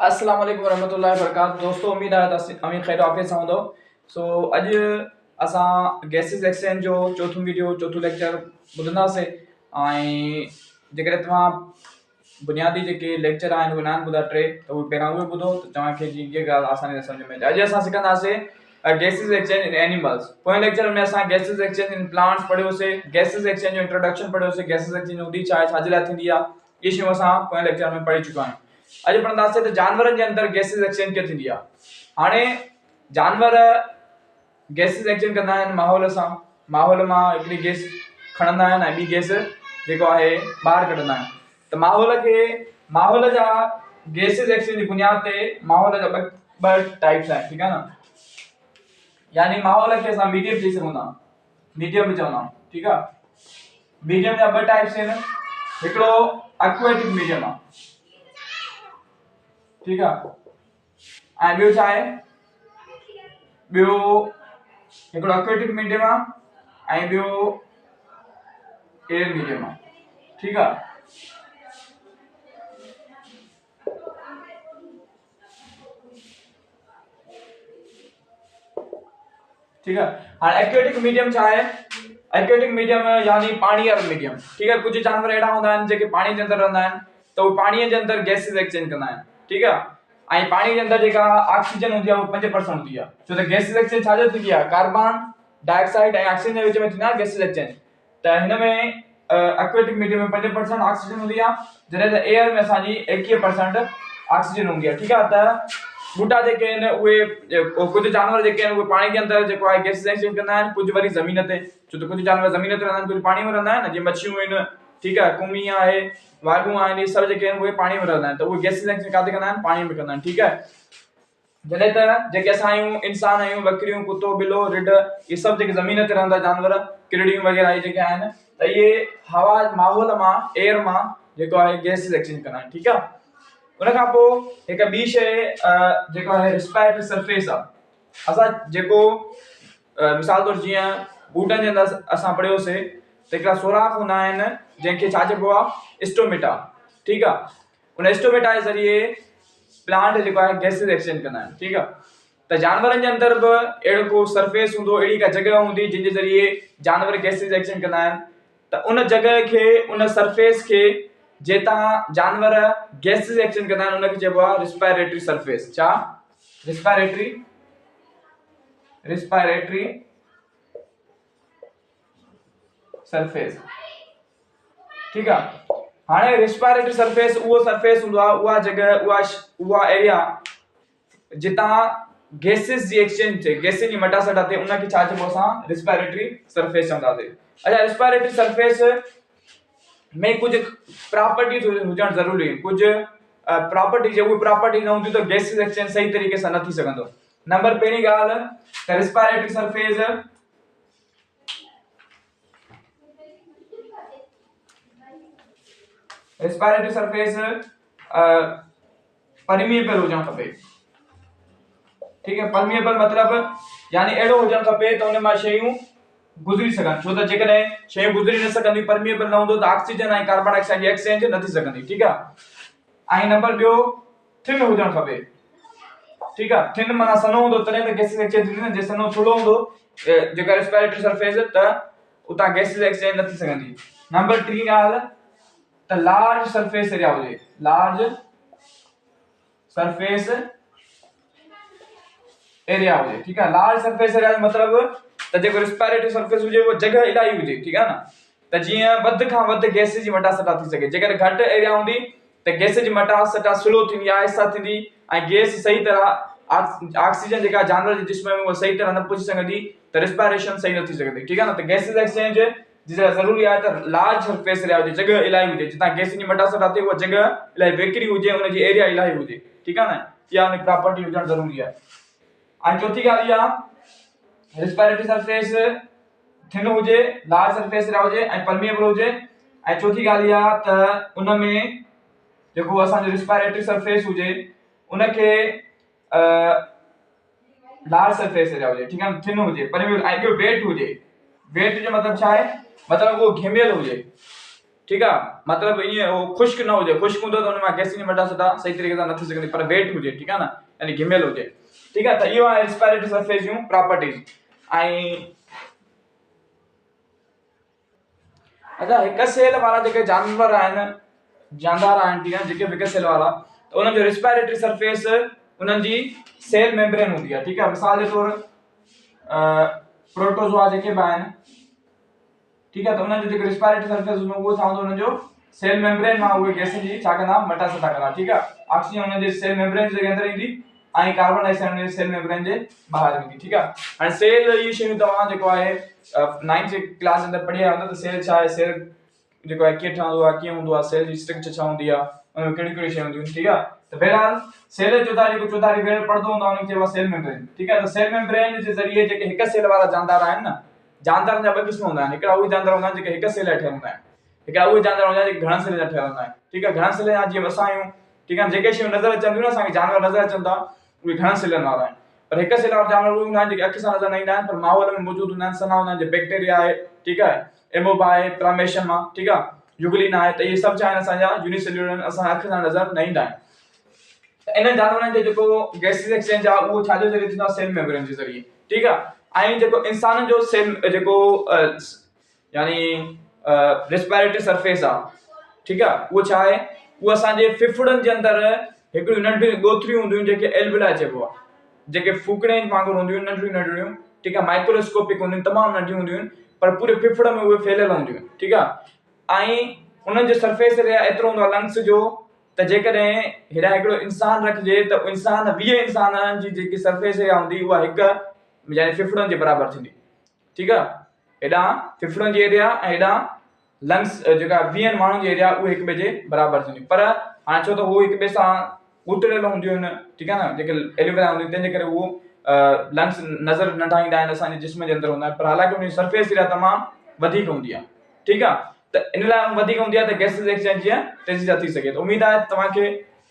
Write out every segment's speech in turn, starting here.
अस्सलाम वालेकुम वरहमतुल्लाहि वबरकातुहू। दोस्तों उम्मीद आहे त अमी ख़ैर आफ़ियत सां हूंदो। सो अॼु असां गैसिस एक्सचेंज जो चोथों लेक्चर ॿुधंदासीं। ऐं जेकॾहिं तव्हां बुनियादी जेके लेक्चर आहिनि उहे न आहिनि ॿुधा टे त उहे पहिरां उहे ॿुधो त तव्हांखे जीअं ॻाल्हि आसानी सां सम्झ में अचे। अॼु असां सिखंदासीं गैसिस एक्सचेंज इन एनिमल्स। पोएं लेक्चर में असां गैसिस एक्सचेंज इन प्लांट्स पढ़ियोसीं, गैसिस एक्सचेंज जो इंट्रोडक्शन पढ़ियोसीं, गैसिस एक्सचेंज हूंदी छा आहे, छाजे लाइ थींदी आहे, इहे शयूं असां पोएं लेक्चर में पढ़ी चुका आहियूं। अॼु पढ़ंदासीं त जानवरनि जे अंदरि गैसिस एक्सचेंज कीअं थींदी आहे। हाणे जानवर गैसिस एक्सचेंज कंदा आहिनि माहौल सां, माहौल मां हिकिड़ी गैस खणंदा आहिनि ऐं ॿी गैस जेको आहे ॿाहिरि कढंदा आहिनि। त माहौल जा गैसिस एक्सचेंज जी बुनियाद ते माहौल जा ॿ टाइप्स आहिनि, ठीकु आहे न। यानी माहौल खे असां मीडियम चई सघूं था, मीडियम बि चवंदा आहियूं, ठीकु आहे। मीडियम जा ॿ टाइप्स आहिनि, हिकिड़ो एक्वेटिक मीडियम आहे, ठीक है। ऐं ॿियो छा आहे, ॿियो हिकिड़ो एक्वेटिक मीडियम आहे ऐं ॿियो एयर मीडियम आहे, ठीक है। ठीक है। हाँ, एक्वेटिक मीडियम छा है, एक्वेटिक मीडियम यानी पानी वारो मीडियम, ठीक है। कुछ जानवर अहिड़ा हूंदा आहिनि जेके पानी जे अंदरि रहंदा आहिनि त उहे पाणीअ जे अंदरि गैसिस एक्सचेंज कंदा आहिनि, ठीक है। ऐं पानी जे अंदरि जेका ऑक्सीजन हूंदी आहे उहा 5% हूंदी आहे, छो त गैसिस एक्सचेंज छाजो थींदी आहे, कार्बन डाइऑक्साइड ऐं ऑक्सीजन जे विच में थींदा गैसिस एक्सचेंज। त हिन में एक्वेटिक मीडियम में 5% ऑक्सीजन हूंदी आहे, जॾहिं त एयर में असांजी 21% ऑक्सीजन हूंदी आहे, ठीक आहे। त बूटा जेके आहिनि उहे कुछ जानवर जेके आहिनि उहे पानी जे अंदरि जेको आहे गैसिस एक्सचेंज कंदा आहिनि, कुछ वरी ज़मीन ते, छो त कुछ जानवर ज़मीन ते रहंदा आहिनि, कुछ पानी में रहंदा आहिनि, जीअं मच्छियूं आहिनि, ठीक आहे, कुमी आहे, वाघूं आहिनि, इहे सभु जेके आहिनि उहे पानी में रहंदा आहिनि, त उहे गैसिस एक्सचेंज काथे कंदा आहिनि, पानी में कंदा आहिनि, ठीक आहे। जॾहिं त जेके असां आहियूं, इंसान आहियूं, बकरियूं, कुतो, बिलो, रिढ, इहे सभु जेके ज़मीन ते रहंदा जानवर, किरड़ियूं वग़ैरह इहे जेके आहिनि, त इहे हवा माहौल मां, एयर मां जेको आहे गैसिस एक्सचेंज कंदा आहिनि, ठीक आहे। उन खां पोइ हिकु ॿी शइ जेको आहे रिस्पायरेटरी सरफेस आहे। असां जेको मिसाल तौरु जीअं बूटनि जे अंदरि असां पढ़ियोसीं त हिकिड़ा सोराख हूंदा आहिनि जंहिंखे छा चइबो आहे, स्टोमेटा, ठीकु आहे। उन स्टोमेटा जे ज़रिए प्लांट जेको आहे गैसिस एक्सचेंज कंदा आहिनि, ठीकु आहे। त जानवरनि जे अंदरि बि अहिड़ो को सरफेस हूंदो, अहिड़ी का जॻह हूंदी जंहिंजे ज़रिए जानवर गैसिस एक्सचेंज कंदा आहिनि, त उन जॻह खे, उन सरफेस खे जेतां जानवर गैसिस एक्सचेंज कंदा आहिनि उनखे चइबो आहे रिस्पायरेटरी सरफेस। छा? रिस्पायरेटरी सरफेस, ठीकु आहे। हाणे रिस्पायरेटरी सरफेस उहो सरफेस हूंदो आहे, उहा जॻह, उहा एरिया जितां गैसिस जी एक्सचेंज थिए, गैसिस जी मटासटा थिए, उनखे छा चइबो असां रिस्पायरेटरी सरफेस चवंदासीं। अच्छा, रिस्पायरेटरी सरफेस में कुछ प्रॉपर्टीज हुजण ज़रूरी आहिनि, कुछ प्रॉपर्टीज, उहे प्रॉपर्टीज न हूंदियूं त गैसिस एक्सचेंज सही तरीक़े सां न थी सघंदो। नंबर पहिरीं ॻाल्हि त रिस्पायरेटरी सरफेस परमिएबल हुजणु खपे, ठीक है। परमिएबल मतलब यानी अहिड़ो हुजणु खपे त उन मां शयूं गुज़री सघनि, छो त जेकॾहिं शयूं गुज़री न सघंदी, परमिएबल न हूंदो त ऑक्सीजन ऐं कार्बन डाइऑक्साइड जी एक्सचेंज न थी सघंदी, ठीकु आहे। ऐं नंबर ॿियो थिन हुजणु खपे, ठीकु आहे। थिन माना सनो हूंदो तॾहिं त गैसिस एक्सचेंज थींदी न, जे सनो थोरो हूंदो जेका रिस्पायरेटरी सरफेस त उतां गैसिस एक्सचेंज न थी सघंदी। नंबर टी ॻाल्हि त लार्ज सरफेस एरिया हुजे, लार्ज सरफेस एरिया हुजे, ठीक है। लार्ज सरफेस एरिया जो मतलब त जेको रिस्पायरेटरी सरफेस हुजे वो जगह इलाही हुजे, ठीक है ना। त जीअं वध खां वध गैसिस जी मटासटा थी सके, जेकर घट एरिया हूंदी त गैसिस जी मटासटा स्लो थींदी, आहिस्ता थींदी ऐं गैस सही तरह ऑक्सीजन जेका जानवर जे जिस्म में वो सही तरह न पहुची सघंदी, त रिस्पायरेशन सही न थी सघंदी, ठीक है ना। त गैसिस एक्सचेंज जी ज़रूरी आहे त लार्ज सरफेस एरिया हुजे, जगह इलाही हुजे, जितां गैस जी मटासटा थिए वो जगह इलाही वेकरी हुजे, उन जी एरिया इलाही हुजे, ठीक है ना। इहा उन प्रॉपर्टी हुजण ज़रूरी आहे। ऐं चौथी ॻाल्हि इहा रिस्पायरेटरी सरफेस थिन हुजे, लार्ज सरफेस एरिया हुजे ऐं परमिएबल हुजे। ऐं चौथी ॻाल्हि इहा त उन में जेको असांजो रिस्पायरेटरी सरफेस हुजे उनखे लार्ज सरफेस एरिया हुजे, ठीक है, थिन हुजे, परमिएबल, ऐं ॿियो वेट हुजे। वेट जो मतलब छा आहे, मतलब वो घेमियल हुजे, ठीक है, मतलब ये वो खुश्क ना हो, खुश्क हूंदो तो उनमें गैस मटा सदा सही तरीके से न थी सघंदी, पर वेट हो, ठीक है ना, यानी घिमियल हो, ठीक है। तो यो है रेस्पिरेटरी सरफेस जूं प्रॉपर्टीज। अच्छा, एक सेल वाला जेके जानवर आहिनि, जानदार आहिनि, ठीक है, जेके बिग सेल वाला, तो उन्हनि जो रेस्पिरेटरी सरफेस उन्हनि जी सेल मेम्ब्रेन हूंदी आहे, ठीक है। मिसाल के तौर प्रोटोज़ोआ जेके भी आहिनि, ठीक है, तो उन्हनि जो जेके रेस्पिरेटरी सरफेस में वो छा हूंदो, उन्हनि जो सेल मेम्ब्रेन मां उहे गैस जी छा कंदा, मटा सटा कंदा, ठीक है। ऑक्सीजन उन्हनि जे सेल मेम्ब्रेन जे अंदर ईंदी ऐं कार्बन डाइऑक्साइड उन्हनि जे सेल मेम्ब्रेन जे ॿाहिरि ईंदी, ठीक है। हाणे सेल इहे शयूं तव्हां जेको आहे 9th क्लास अंदर पढ़ी आया हूंदा, त सेल छा आहे, सेल जेको आहे कीअं ठहंदो आहे, कीअं हूंदो आहे, सेल जी स्ट्रक्चर छा हूंदी आहे, उनमें कहिड़ी कहिड़ी शयूं हूंदियूं, ठीक आहे। तो बहरहाल सेल जो जेको चौधारी भेड़ पढ़दो हूंदो उनखे चइबो आहे सेल मेम्ब्रेन, ठीक है। तो सेल मेम्ब्रेन जे ज़रिए जेके हिक सेल वारा जानदार आहिनि न, जानदारनि जा ॿ क़िस्म हूंदा आहिनि, हिकिड़ा उहे जानदार हूंदा आहिनि जेके हिक सेल जा ठहियल हूंदा आहिनि, हिकिड़ा उहे जानदार हूंदा आहिनि जेके घणनि सेल जा ठहियल हूंदा आहिनि, ठीक है। घणनि सेल जा जीअं असां आहियूं, ठीक है, जेके शयूं नज़र अचनि थियूं न असांखे, जानवर नज़र अचनि था, उहे घणनि सेलनि वारा आहिनि। पर हिक सेल वारा जानवर उहे हूंदा आहिनि जेके अखि सां नज़र न ईंदा आहिनि, पर माहौल में मौजूद हूंदा आहिनि, सना हूंदा आहिनि, जीअं बैक्टीरिया आहे, ठीक है, एमोबा आहे, प्रामेशियम आहे, ठीक आहे, युगलिन आहे, त इहे सभु छा आहिनि असांजा यूनिसेल्युलर आहिनि, असां अखि सां नज़र न ईंदा आहिनि। इन जानवरनि जो जेको गैसिस एक्सचेंज आहे उहो छाजे ज़रिए थींदो आहे, सेल मेम्ब्रेन जे ज़रिए, ठीक आहे। ऐं जेको इंसान जो सेल जेको यानी रेस्पिरेटरी सरफेस आहे, ठीक आहे, उहो छा आहे, उहो असांजे फिफड़नि जे अंदरि हिकिड़ियूं नंढियूं ॻोथरियूं हूंदियूं जेके एल्विला चइबो आहे, जेके फूकड़े वांगुरु हूंदियूं नंढियूं नंढियूं, ठीक है, माइक्रोस्कोपिक हूंदियूं, तमामु नंढियूं हूंदियूं, पर पूरे फिफड़ में उहे फैलियल हूंदियूं, ठीक आहे। ऐं उन्हनि जो सरफेस एरिया एतिरो हूंदो आहे लंग्स जो, त जेकॾहिं हेॾा हिकिड़ो इंसान रखिजे त इंसान 20 इंसाननि जी जेकी सरफेस एरिया हूंदी उहा हिक यानी फिफड़नि जे बराबरि थींदी, ठीक आहे। हेॾां फिफड़नि जी एरिया ऐं हेॾां लंग्स जेका 20 माण्हुनि जी एरिया उहे हिक ॿिए जे बराबरि थींदी, पर हाणे छो त उहो हिक ॿिए सां उतरियल हूंदियूं आहिनि, ठीक आहे न, जेके एलोवेरा हूंदियूं, तंहिंजे करे उहो लंग्स नज़र नंढा ईंदा आहिनि असांजे जिस्म जे अंदरि हूंदा आहिनि, पर हालांकि उनजी सरफेस एरिया तमामु वधीक हूंदी आहे, ठीक आहे। त इन लाइ वधीक हूंदी आहे त गैसिस एक्सचेंज जीअं तेज़ी सां थी सघे। त उमेद आहे तव्हांखे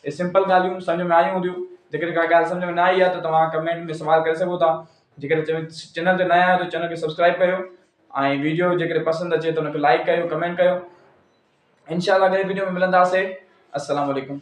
सिंपल ॻाल्हियूं सम्झ में आयूं हूंदियूं। जेकॾहिं का ॻाल्हि सम्झ में न आई आहे त तव्हां कमेंट में सवाल करे सघो था। जेकॾहिं चैनल ते नया आहियो त चैनल खे सब्सक्राइब कयो ऐं वीडियो जेकॾहिं पसंदि अचे त उनखे लाइक कयो, कमेंट कयो। इंशाअल्लाह अगले वीडियो में मिलंदासीं। अस्सलाम वालेकुम।